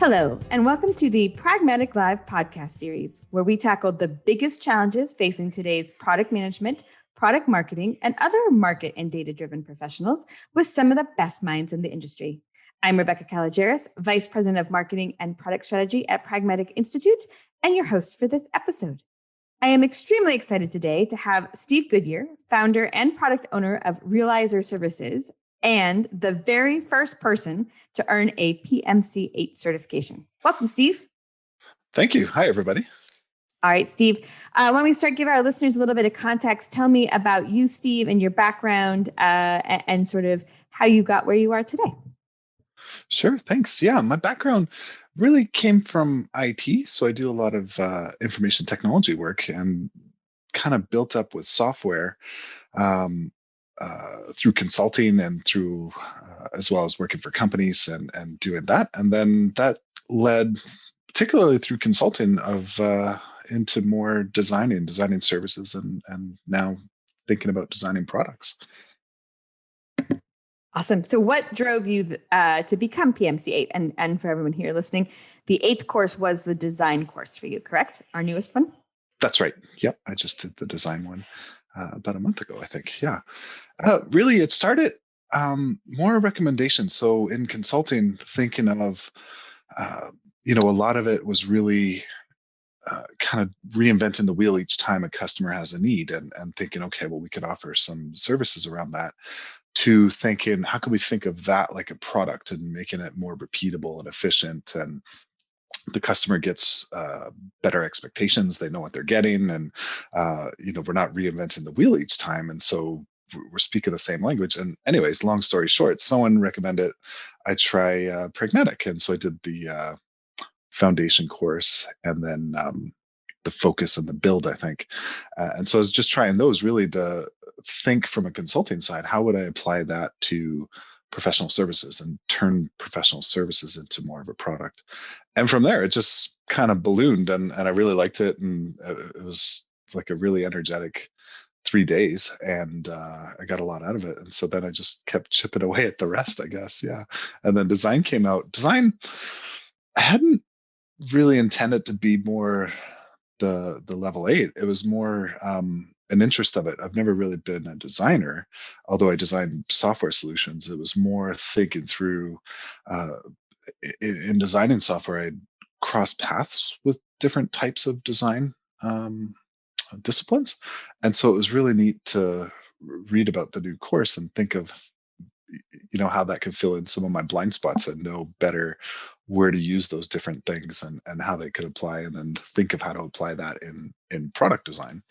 Hello, and welcome to the Pragmatic Live podcast series, where we tackle the biggest challenges facing today's product management, product marketing, and other market and data-driven professionals with some of the best minds in the industry. I'm Rebecca Kalogeris, Vice President of Marketing and Product Strategy at Pragmatic Institute, and your host for this episode. I am extremely excited today to have Steve Goodyear, founder and product owner of Realizer Services, and the very first person to earn a PMC VIII certification. Welcome, Steve. Thank you. Hi, everybody. All right, Steve. Why don't we start, give our listeners a little bit of context. Tell me about you, Steve, and your background and sort of how you got where you are today. Sure. Thanks. Yeah, my background really came from IT. So I do a lot of information technology work and kind of built up with software through consulting and through as well as working for companies and doing that. And then that led, particularly through consulting, of into more designing services and now thinking about designing products. Awesome. So what drove you to become PMC VIII? And for everyone here listening, the 8th course was the design course for you, correct? Our newest one? That's right. Yep. I just did the design one about a month ago, I think. Yeah. Really, it started more a recommendation. So in consulting, thinking of, a lot of it was really kind of reinventing the wheel each time a customer has a need and thinking, okay, well, we could offer some services around that, to thinking, how can we think of that like a product and making it more repeatable and efficient, and the customer gets better expectations. They know what they're getting, and we're not reinventing the wheel each time. And so we're speaking the same language. And anyways, long story short, someone recommended I try Pragmatic, and so I did the foundation course, and then the focus and the build, I think. And so I was just trying those really to think from a consulting side, how would I apply that to professional services and turn professional services into more of a product? And from there, it just kind of ballooned, and I really liked it. And it was like a really energetic 3 days, and I got a lot out of it. And so then I just kept chipping away at the rest, I guess. Yeah. And then design came out. Design, I hadn't really intended to be more the level 8. It was more an interest of it. I've never really been a designer, although I designed software solutions. It was more thinking through in designing software. I'd crossed paths with different types of design disciplines, and so it was really neat to read about the new course and think of how that could fill in some of my blind spots and know better where to use those different things and how they could apply, and then think of how to apply that in product design.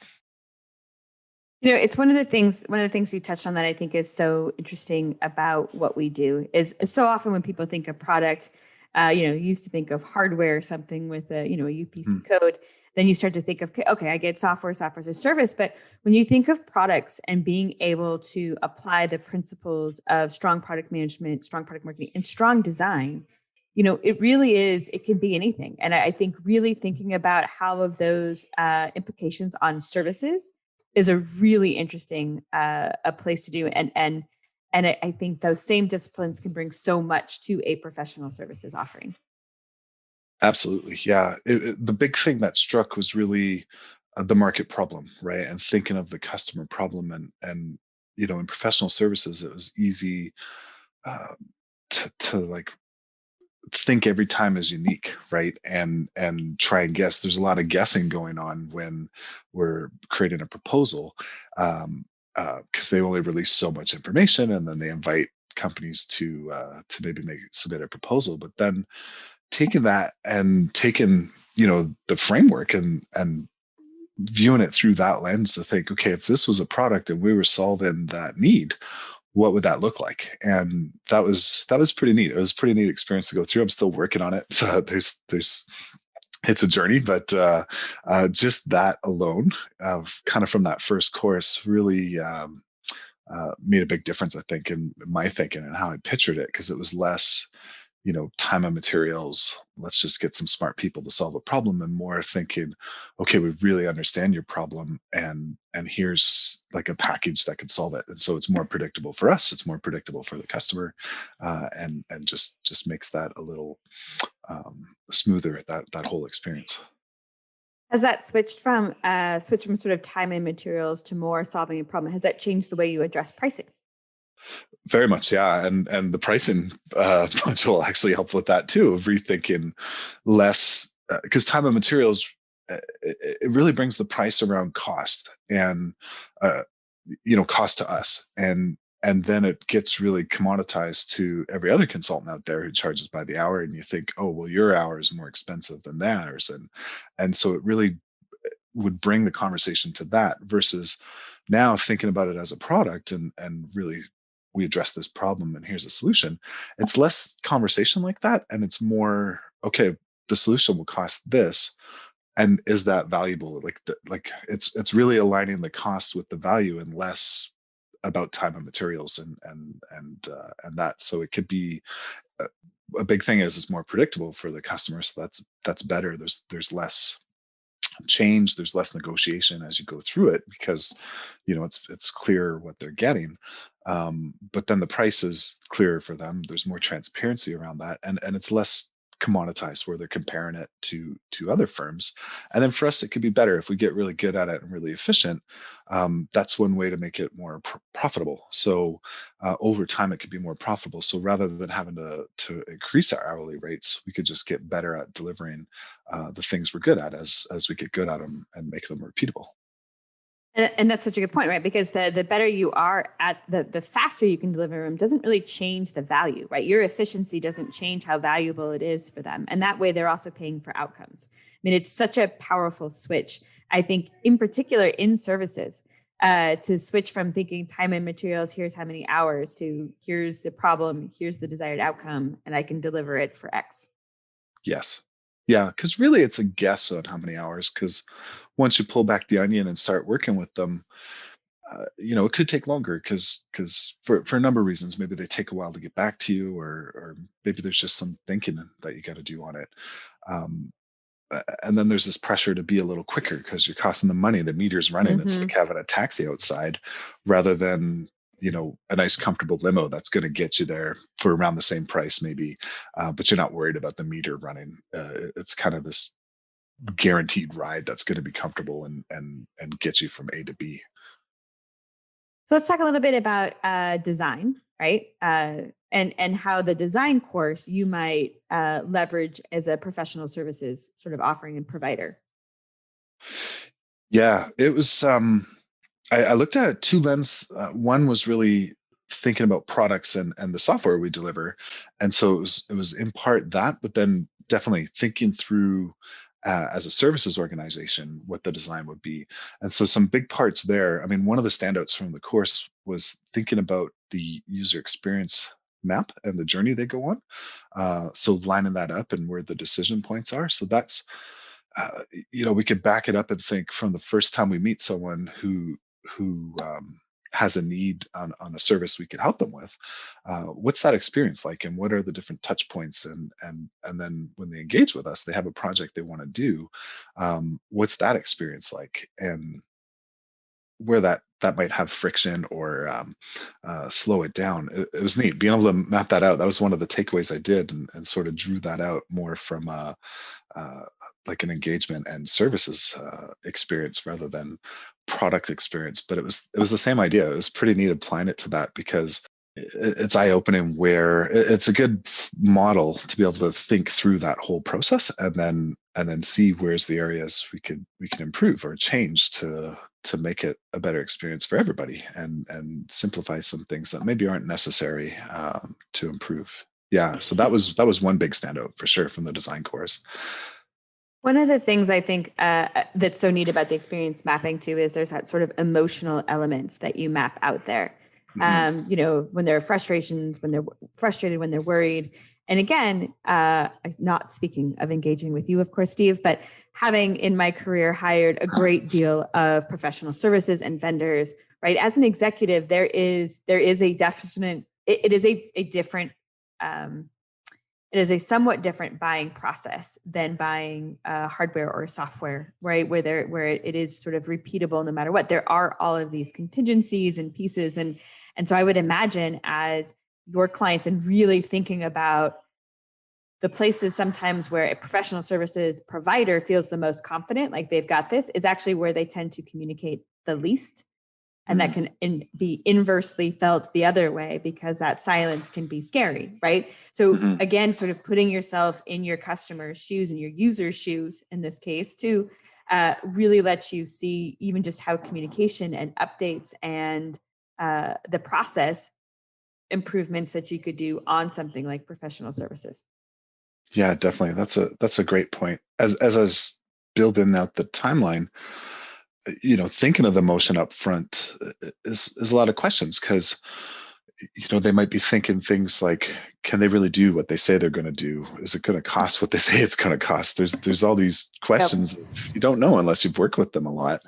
It's one of the things you touched on that I think is so interesting about what we do is so often when people think of product, you used to think of hardware or something with a UPC code. Then you start to think of, okay, I get software as a service. But when you think of products and being able to apply the principles of strong product management, strong product marketing, and strong design, it really is, it can be anything. And I think really thinking about how of those implications on services is a really interesting a place to do. And I think those same disciplines can bring so much to a professional services offering. Absolutely. Yeah. The big thing that struck was really the market problem, right? And thinking of the customer problem, and in professional services, it was easy to like think every time is unique, right? And try and guess. There's a lot of guessing going on when we're creating a proposal, because they only release so much information, and then they invite companies to maybe submit a proposal. But then taking that and taking the framework and viewing it through that lens to think, okay, if this was a product and we were solving that need, what would that look like? And that was pretty neat. It was a pretty neat experience to go through. I'm still working on it. So it's a journey, but just that alone, kind of from that first course, really made a big difference, I think, in my thinking and how I pictured it, because it was less time and materials, let's just get some smart people to solve a problem, and more thinking, okay, we really understand your problem, and here's like a package that could solve it. And so it's more predictable for us, it's more predictable for the customer, and just makes that a little smoother, that whole experience. Has that switched from sort of time and materials to more solving a problem? Has that changed the way you address pricing? Very much, yeah, and the pricing module actually help with that too, of rethinking less, because time and materials, it really brings the price around cost, and uh, cost to us, and then it gets really commoditized to every other consultant out there who charges by the hour, and you think, oh well, your hour is more expensive than theirs, and so it really would bring the conversation to that, versus now thinking about it as a product, and really, we address this problem and here's a solution. It's less conversation like that, and it's more, okay, the solution will cost this, and is that valuable? Like it's really aligning the cost with the value, and less about time and materials, and that. So it could be, a, a big thing is it's more predictable for the customer, so that's better. There's less change, there's less negotiation as you go through it, because it's clear what they're getting. But then the price is clearer for them, there's more transparency around that, and it's less commoditized where they're comparing it to other firms. And then for us, it could be better if we get really good at it and really efficient. That's one way to make it more profitable. So over time, it could be more profitable. So rather than having to increase our hourly rates, we could just get better at delivering the things we're good at, as we get good at them and make them repeatable. And that's such a good point, right? Because the better you are at the faster you can deliver them doesn't really change the value, right? Your efficiency doesn't change how valuable it is for them. And that way they're also paying for outcomes. I mean, it's such a powerful switch, I think, in particular in services, to switch from thinking time and materials, here's how many hours, to here's the problem, here's the desired outcome, and I can deliver it for X. Yes. Yeah, because really it's a guess on how many hours. Because once you pull back the onion and start working with them, it could take longer, because for a number of reasons, maybe they take a while to get back to you, or maybe there's just some thinking that you got to do on it. Um, and then there's this pressure to be a little quicker because you're costing them money. The meter's running. It's like Hmm. having a taxi outside, rather than a nice comfortable limo that's going to get you there for around the same price maybe, but you're not worried about the meter running. It's kind of this guaranteed ride that's going to be comfortable, and get you from A to B. So let's talk a little bit about design, right? And how the design course you might leverage as a professional services sort of offering and provider. Yeah, it was. I looked at it two lens. One was really thinking about products and the software we deliver, and so it was in part that, but then definitely thinking through, as a services organization, what the design would be. And so some big parts there. I mean, one of the standouts from the course was thinking about the user experience map and the journey they go on. So lining that up and where the decision points are. So that's, we could back it up and think from the first time we meet someone who has a need on a service we could help them with. What's that experience like, and what are the different touch points? And then when they engage with us, they have a project they want to do. What's that experience like, and where that might have friction, or slow it down. It was neat being able to map that out. That was one of the takeaways I did, and sort of drew that out more from uh, like an engagement and services experience rather than product experience. But it was the same idea. It was pretty neat applying it to that, because it's eye opening, where it's a good model to be able to think through that whole process, and then see where's the areas we can improve or change to make it a better experience for everybody, and simplify some things that maybe aren't necessary, to improve. Yeah, so that was one big standout for sure from the design course. One of the things I think that's so neat about the experience mapping too is there's that sort of emotional elements that you map out there. Mhm. When there are frustrations, when they're frustrated, when they're worried. And again, not speaking of engaging with you, of course, Steve, but having in my career hired a great deal of professional services and vendors, right? As an executive, there is a definite, it is a different um, it is a somewhat different buying process than buying hardware or software, right? Where it is sort of repeatable no matter what. There are all of these contingencies and pieces, and so I would imagine as your clients and really thinking about the places sometimes where a professional services provider feels the most confident, like they've got this, is actually where they tend to communicate the least. And that can be inversely felt the other way, because that silence can be scary, right? So again, sort of putting yourself in your customer's shoes and your user's shoes in this case to really let you see even just how communication and updates and the process improvements that you could do on something like professional services. Yeah, definitely. That's a great point. As I was building out the timeline, thinking of the motion up front is a lot of questions, because they might be thinking things like, can they really do what they say they're going to do? Is it going to cost what they say it's going to cost? There's all these questions you don't know unless you've worked with them a lot.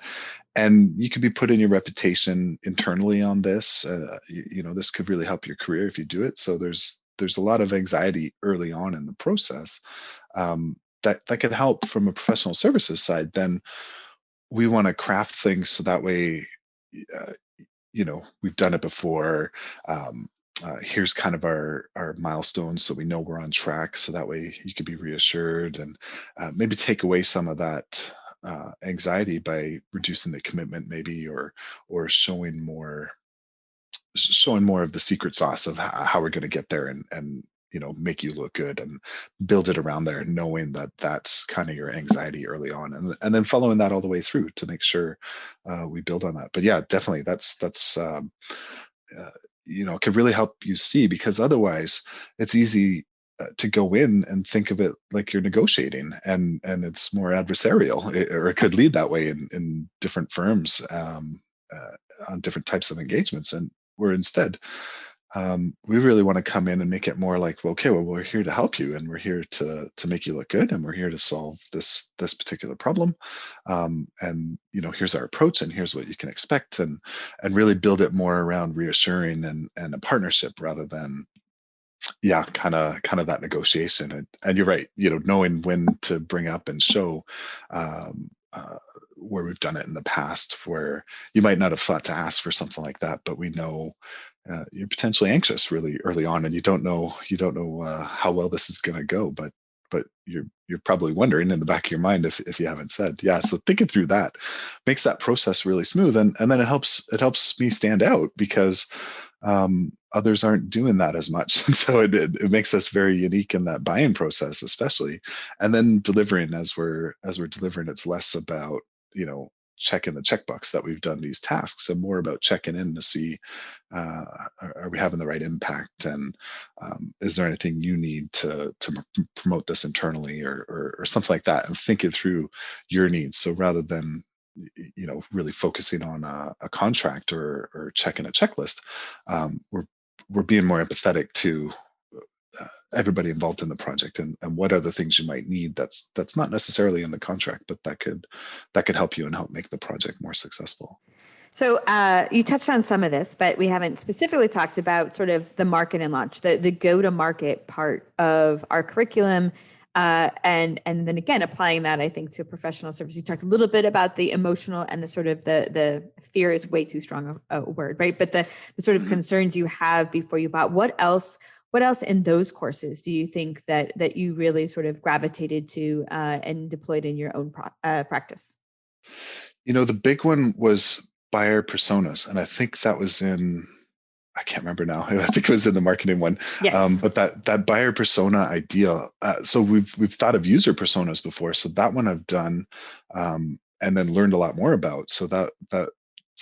And you could be putting your reputation internally on this. This could really help your career if you do it. So there's a lot of anxiety early on in the process, that could help from a professional services side. Then we want to craft things so that way, uh, we've done it before. Here's kind of our milestones, so we know we're on track. So that way you could be reassured, and maybe take away some of that anxiety by reducing the commitment, maybe, or showing more of the secret sauce of how we're going to get there, and make you look good, and build it around there, knowing that that's kind of your anxiety early on, and then following that all the way through to make sure we build on that. But yeah, definitely, that's can really help you see, because otherwise it's easy to go in and think of it like you're negotiating, and it's more adversarial, or it could lead that way in different firms, on different types of engagements. And where instead, we really want to come in and make it more like, well, okay, well, we're here to help you, and we're here to make you look good, and we're here to solve this particular problem, and here's our approach, and here's what you can expect, and really build it more around reassuring and a partnership, rather than, yeah, kind of that negotiation. And you're right, knowing when to bring up and show, um, where we've done it in the past, where you might not have thought to ask for something like that, but we know you're potentially anxious really early on, and you don't know how well this is going to go, but you're probably wondering in the back of your mind, if you haven't said. Yeah, so thinking through that makes that process really smooth, and then it helps me stand out, because others aren't doing that as much. And so it makes us very unique in that buying process, especially. And then delivering, as we're delivering, it's less about, checking the checkbox that we've done these tasks, and more about checking in to see, are we having the right impact, and is there anything you need to promote this internally, or something like that, and think it through your needs. So rather than really focusing on a contract, or checking a checklist, we're being more empathetic to everybody involved in the project, and what are the things you might need that's not necessarily in the contract, but that could help you and help make the project more successful. So you touched on some of this, but we haven't specifically talked about sort of the market and launch, the go to market part of our curriculum. And then again, applying that, I think, to professional service. You talked a little bit about the emotional and the sort of the fear is way too strong a word, right? But the sort of concerns you have before you bought. What else in those courses do you think that you really sort of gravitated to and deployed in your own practice? The big one was buyer personas, and I think that was in, I can't remember now. I think it was in the marketing one. Yes. But that buyer persona idea. So we've thought of user personas before. So that one I've done, and then learned a lot more about. So that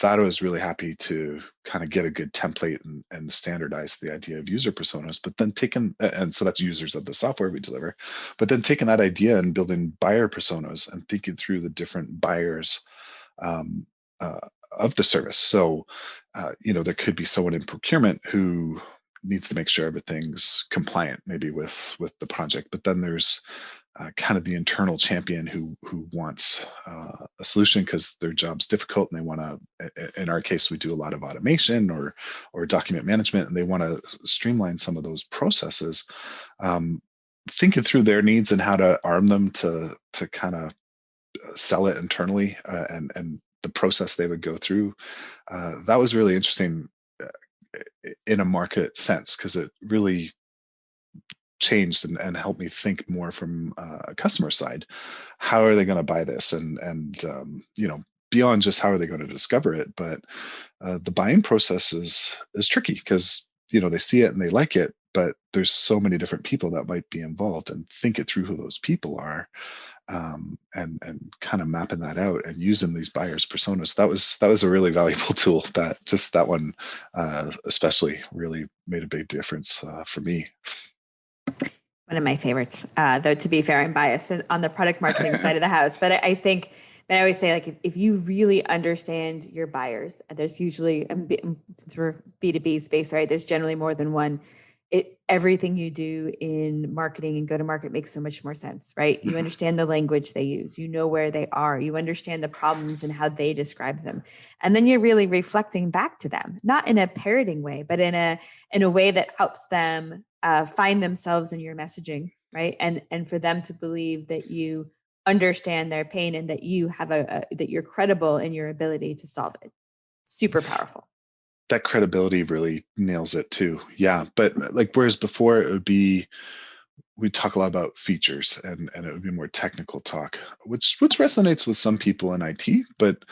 I was really happy to kind of get a good template, and standardize the idea of user personas. But then and so that's users of the software we deliver. But then taking that idea and building buyer personas, and thinking through the different buyers, um, of the service. So, there could be someone in procurement who needs to make sure everything's compliant, maybe with the project. But then there's kind of the internal champion who wants a solution, because their job's difficult, and they want to. In our case, we do a lot of automation, or document management, and they want to streamline some of those processes. Um, thinking through their needs and how to arm them to kind of sell it internally, and the process they would go through. That was really interesting in a market sense, because it really changed and helped me think more from a customer side. How are they going to buy this? And beyond just how are they going to discover it, but the buying process is tricky, because they see it and they like it, but there's so many different people that might be involved, and think it through who those people are, and kind of mapping that out and using these buyers personas. That was a really valuable tool. That one especially really made a big difference for me. One of my favorites, though, to be fair, I'm biased on the product marketing side of the house. But I think that I always say, like, if you really understand your buyers, there's usually, since we're B2B space, right? There's generally more than one. Everything you do in marketing and go to market makes so much more sense, right? You Mhm. understand the language they use, you know where they are, you understand the problems and how they describe them. And then you're really reflecting back to them, not in a parroting way, but in a way that helps them find themselves in your messaging, right? And for them to believe that you understand their pain and that you have that you're credible in your ability to solve it. Super powerful. That credibility really nails it too. Yeah, but like, whereas before it would be, we talk a lot about features, and it would be more technical talk, which resonates with some people in IT, but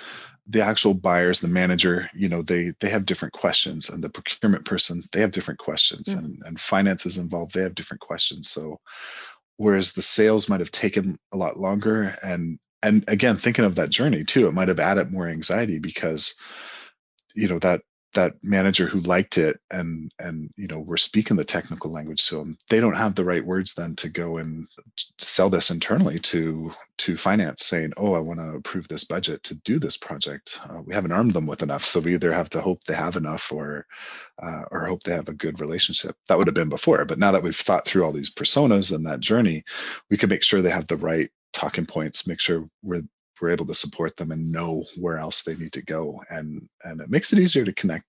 the actual buyers, the manager, they have different questions, and the procurement person, they have different questions, Mhm. and finance is involved, they have different questions. So whereas the sales might have taken a lot longer, and again, thinking of that journey too, it might have added more anxiety, because that manager who liked it, and we're speaking the technical language to them, they don't have the right words then to go and sell this internally to finance, saying, oh, I want to approve this budget to do this project. We haven't armed them with enough, so we either have to hope they have enough, or hope they have a good relationship. That would have been before, but now that we've thought through all these personas and that journey, we can make sure they have the right talking points, make sure we're able to support them and know where else they need to go, and it makes it easier to connect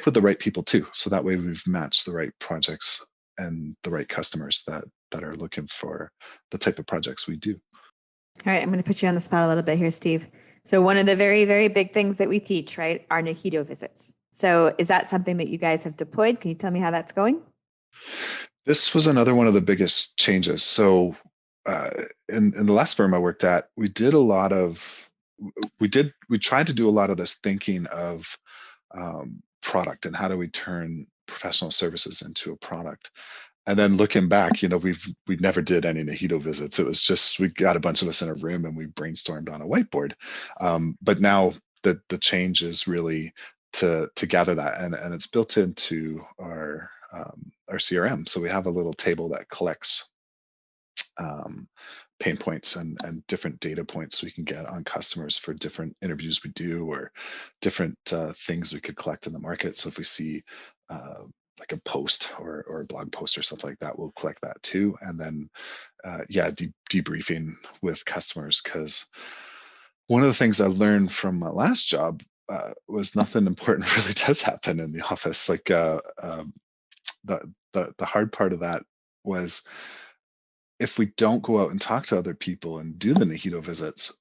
with the right people too, so that way we've matched the right projects and the right customers that are looking for the type of projects we do. All right, I'm going to put you on the spot a little bit here, Steve. So one of the very, very big things that we teach, right, are Nahido visits. So is that something that you guys have deployed? Can you tell me how that's going? This was another one of the biggest changes. So uh, in the last firm I worked at, we tried to do a lot of this thinking of product, and how do we turn professional services into a product. And then looking back, we never did any Nahido visits. It was just, we got a bunch of us in a room and we brainstormed on a whiteboard. But now the change is really to gather that, and it's built into our CRM. So we have a little table that collects um, pain points and different data points we can get on customers for different interviews we do, or different things we could collect in the market. So if we see like a post or a blog post or something like that, we'll collect that too. And then debriefing with customers, because one of the things I learned from my last job was nothing important really does happen in the office. Like the the hard part of that was, if we don't go out and talk to other people and do the Nahido visits,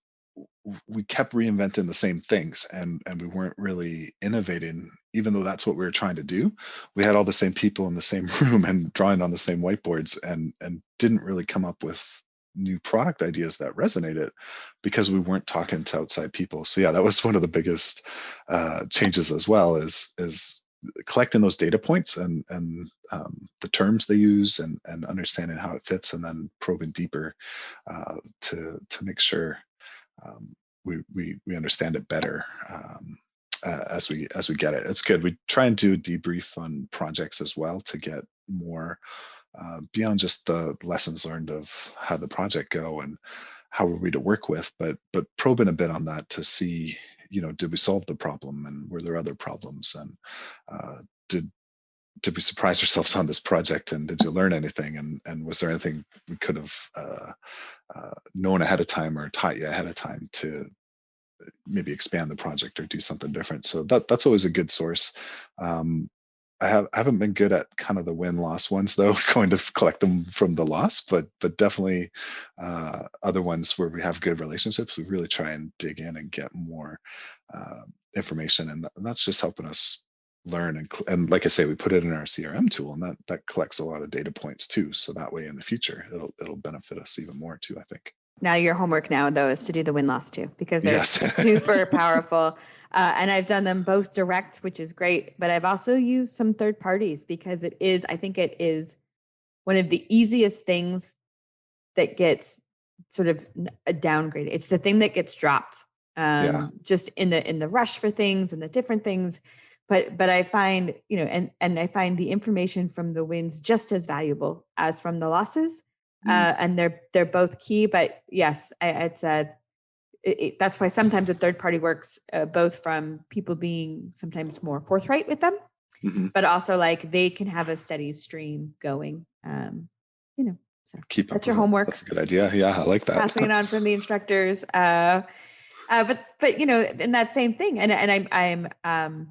we kept reinventing the same things, and we weren't really innovating, even though that's what we were trying to do. We had all the same people in the same room and drawing on the same whiteboards, and didn't really come up with new product ideas that resonated, because we weren't talking to outside people. So yeah, that was one of the biggest changes as well, is collecting those data points, and the terms they use, and understanding how it fits, and then probing deeper to make sure we understand it better as we get it. It's good. We try and do a debrief on projects as well, to get more beyond just the lessons learned of how the project go and how are we to work with, but probing a bit on that to see, did we solve the problem, and were there other problems, and uh, did did we surprise ourselves on this project, and did you learn anything, and was there anything we could have known ahead of time, or taught you ahead of time, to maybe expand the project or do something different. So that's always a good source. Um, I haven't been good at kind of the win-loss ones though, going to collect them from the loss, but definitely other ones where we have good relationships, we really try and dig in and get more uh, information, and that's just helping us learn and like I say, we put it in our CRM tool, and that collects a lot of data points too. So that way in the future, it'll benefit us even more too, I think. Now your homework now though is to do the win-loss too, because they're Yes. super powerful. And I've done them both direct, which is great, but I've also used some third parties because I think it is one of the easiest things that gets sort of a downgrade. It's the thing that gets dropped, Yeah. just in the rush for things and the different things. But I find, and I find the information from the wins just as valuable as from the losses. And they're both key. But yes, that's why sometimes a third party works, both from people being sometimes more forthright with them, Mm-hmm. but also like they can have a steady stream going. So Keep up that's your with it. homework. That's a good idea. Yeah, I like that. Passing it on from the instructors. But in that same thing, and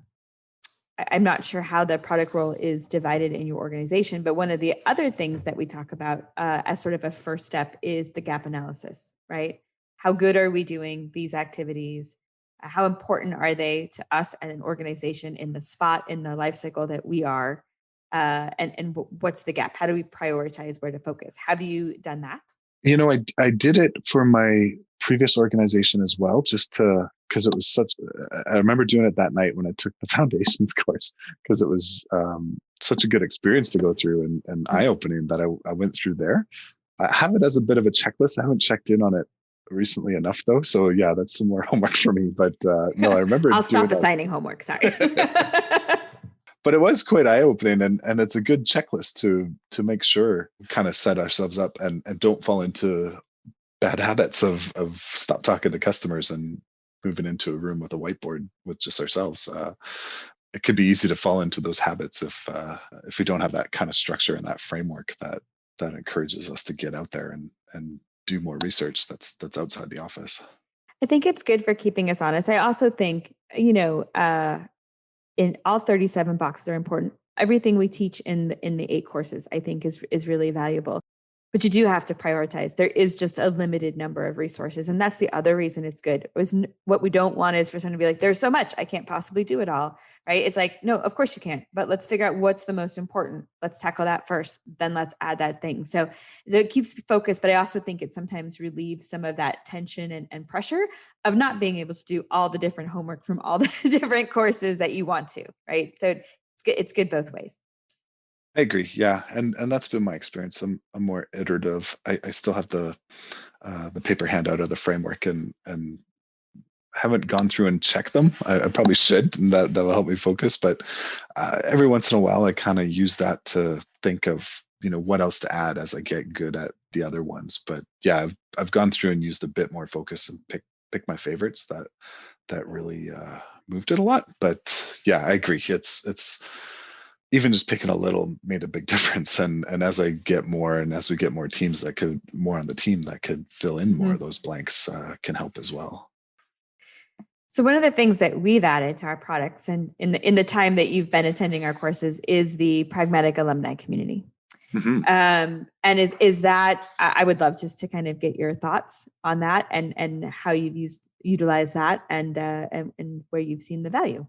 I'm not sure how the product role is divided in your organization, but one of the other things that we talk about as sort of a first step is the gap analysis, right? How good are we doing these activities? How important are they to us as an organization in the spot in the life cycle that we are? And what's the gap? How do we prioritize where to focus? Have you done that? I did it for my previous organization as well, just to because it was I remember doing it that night when I took the foundations course, because it was such a good experience to go through and eye-opening that I went through there. I have it as a bit of a checklist. I haven't checked in on it recently enough though. So yeah, that's some more homework for me. But no, I remember I'll doing stop assigning homework. Sorry. but it was quite eye-opening, and it's a good checklist to make sure we kind of set ourselves up and don't fall into bad habits of stop talking to customers and moving into a room with a whiteboard with just ourselves. It could be easy to fall into those habits if we don't have that kind of structure and that framework that encourages us to get out there and do more research that's outside the office. I think it's good for keeping us honest. I also think, in all 37 boxes are important. Everything we teach in the 8 courses, I think is really valuable. But you do have to prioritize. There is just a limited number of resources. And that's the other reason it's good. What we don't want is for someone to be like, there's so much, I can't possibly do it all. Right. It's like, no, of course you can't, but let's figure out what's the most important. Let's tackle that first. Then let's add that thing. So it keeps focus, but I also think it sometimes relieves some of that tension and pressure of not being able to do all the different homework from all the different courses that you want to. Right. So it's good both ways. I agree. Yeah, and that's been my experience. I'm more iterative. I still have the paper handout of the framework and haven't gone through and checked them. I probably should, and that will help me focus. But every once in a while, I kind of use that to think of what else to add as I get good at the other ones. But yeah, I've gone through and used a bit more focus and pick my favorites that really moved it a lot. But yeah, I agree. It's even just picking a little made a big difference. And as I get more, and as we get more teams that could more on the team that could fill in more of those blanks, can help as well. So one of the things that we've added to our products and in the time that you've been attending our courses is the Pragmatic Alumni Community. Mm-hmm. And is that, I would love just to kind of get your thoughts on that and how you've utilized that and where you've seen the value.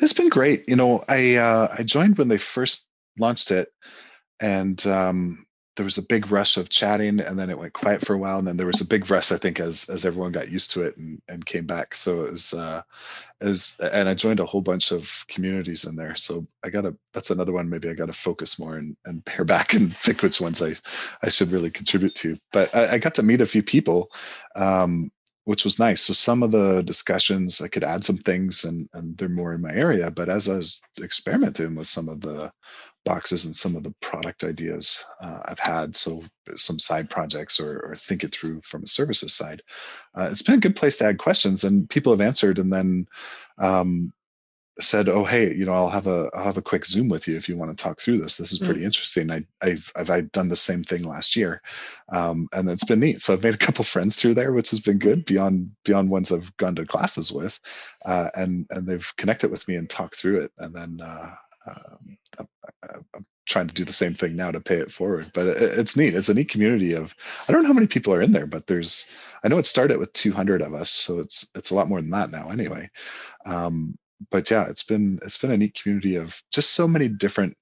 It's been great. I joined when they first launched it, and there was a big rush of chatting, and then it went quiet for a while, and then there was a big rush, I think, as everyone got used to it and came back. So it was and I joined a whole bunch of communities in there. So that's another one. Maybe I got to focus more and pare back and think which ones I should really contribute to. But I got to meet a few people. Which was nice. So some of the discussions I could add some things and they're more in my area. But as I was experimenting with some of the boxes and some of the product ideas I've had, so some side projects or think it through from a services side, it's been a good place to add questions, and people have answered. And then said, "Oh, hey, I'll have a quick Zoom with you if you want to talk through this. This is pretty interesting. I've done the same thing last year, and it's been neat. So I've made a couple friends through there, which has been good beyond ones I've gone to classes with, and they've connected with me and talked through it. And then I'm trying to do the same thing now to pay it forward. But it's neat. It's a neat community of, I don't know how many people are in there, but I know it started with 200 of us, so it's a lot more than that now anyway. But yeah, it's been a neat community of just so many different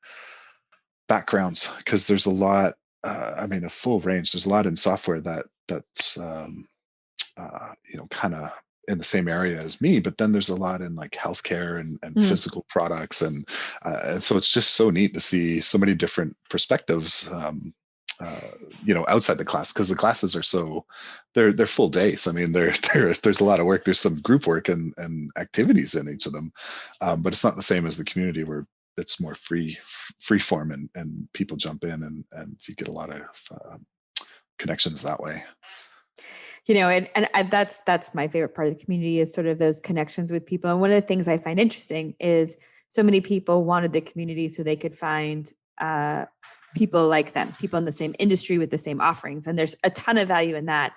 backgrounds, because there's a lot. I mean, a full range. There's a lot in software that's kind of in the same area as me, but then there's a lot in like healthcare and Mm. physical products, and so it's just so neat to see so many different perspectives. Outside the class, because the classes are they're full days. I mean, there's a lot of work. There's some group work and activities in each of them, but it's not the same as the community, where it's more free form, and people jump in, and you get a lot of connections that way. And that's my favorite part of the community, is sort of those connections with people. And one of the things I find interesting is so many people wanted the community so they could find people like them, people in the same industry with the same offerings. And there's a ton of value in that.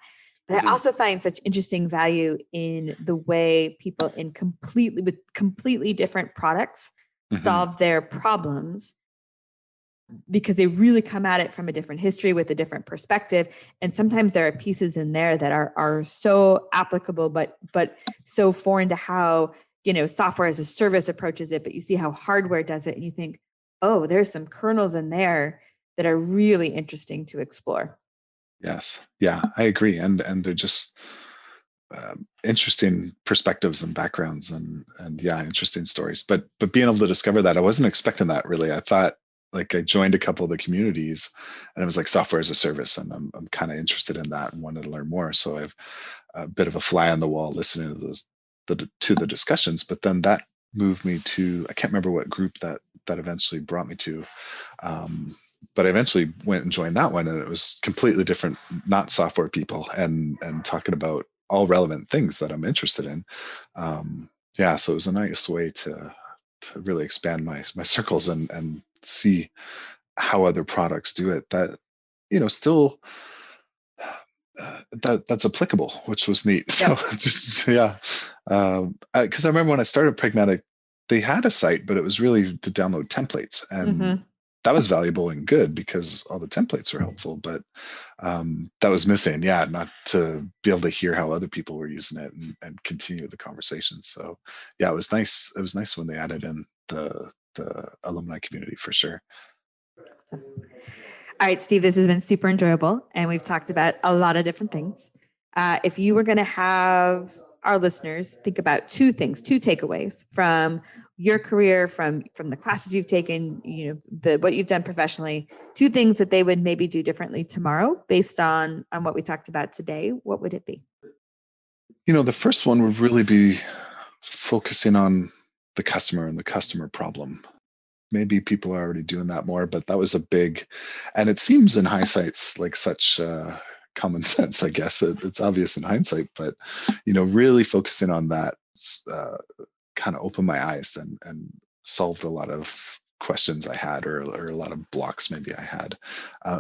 But I also find such interesting value in the way people with completely different products solve their problems, because they really come at it from a different history with a different perspective. And sometimes there are pieces in there that are so applicable, but so foreign to how, software as a service approaches it, but you see how hardware does it and you think, oh, there's some kernels in there that are really interesting to explore. Yes, yeah, I agree, and they're just interesting perspectives and backgrounds, and yeah, interesting stories. But being able to discover that, I wasn't expecting that really. I thought, like, I joined a couple of the communities, and it was like software as a service, and I'm kind of interested in that and wanted to learn more. So I've a bit of a fly on the wall listening to the discussions. But then that moved me to, I can't remember what group that eventually brought me to, but I eventually went and joined that one, and it was completely different, not software people, and talking about all relevant things that I'm interested in. Yeah, so it was a nice way to really expand my circles and see how other products do it that still that's applicable, which was neat. So Yep. just yeah, because I remember when I started Pragmatic, they had a site, but it was really to download templates, and Mm-hmm. that was valuable and good because all the templates were helpful. But that was missing. Yeah, not to be able to hear how other people were using it and continue the conversation. So yeah, it was nice. It was nice when they added in the alumni community for sure. Awesome. All right, Steve, this has been super enjoyable, and we've talked about a lot of different things. If you were going to have our listeners think about two things, two takeaways from your career, from the classes you've taken, what you've done professionally, two things that they would maybe do differently tomorrow based on what we talked about today, what would it be? The first one would really be focusing on the customer and the customer problem. Maybe people are already doing that more, but that was a big, and it seems in hindsight's like such common sense, I guess. It's obvious in hindsight, but really focusing on that uh, kind of opened my eyes and solved a lot of questions I had, or a lot of blocks maybe I had.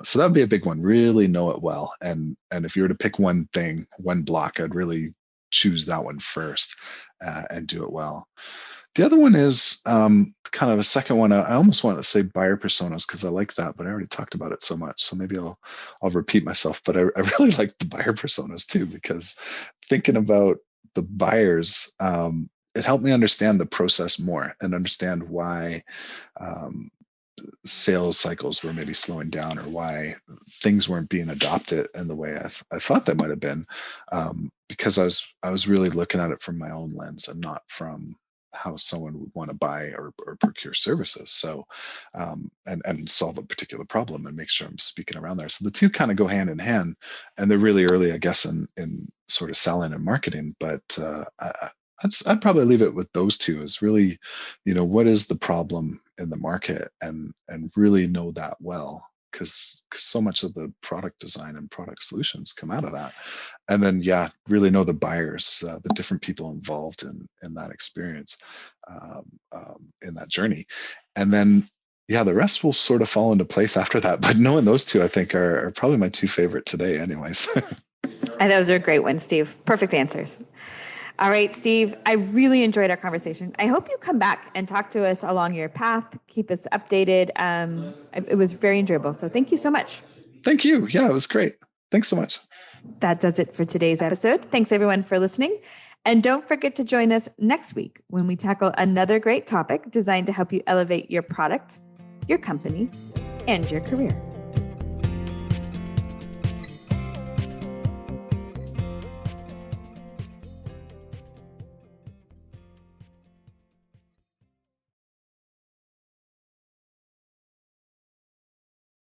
So that would be a big one. Really know it well, and if you were to pick one thing, one block, I'd really choose that one first, and do it well. The other one is kind of a second one. I almost want to say buyer personas because I like that, but I already talked about it so much. So maybe I'll repeat myself. But I really like the buyer personas too, because thinking about the buyers, it helped me understand the process more and understand why um, sales cycles were maybe slowing down, or why things weren't being adopted in the way I thought they might have been, because I was really looking at it from my own lens and not from how someone would want to buy or procure services. So and solve a particular problem and make sure I'm speaking around there. So the two kind of go hand in hand, and they're really early, I guess, in sort of selling and marketing. But I'd probably leave it with those two, is really, what is the problem in the market, and really know that well. because so much of the product design and product solutions come out of that. And then, yeah, really know the buyers, the different people involved in that experience, in that journey. And then, yeah, the rest will sort of fall into place after that. But knowing those two, I think, are probably my two favorite today anyways. And those are great ones, Steve. Perfect answers. All right, Steve, I really enjoyed our conversation. I hope you come back and talk to us along your path, keep us updated. It was very enjoyable. So thank you so much. Thank you. Yeah, it was great. Thanks so much. That does it for today's episode. Thanks everyone for listening. And don't forget to join us next week when we tackle another great topic designed to help you elevate your product, your company, and your career.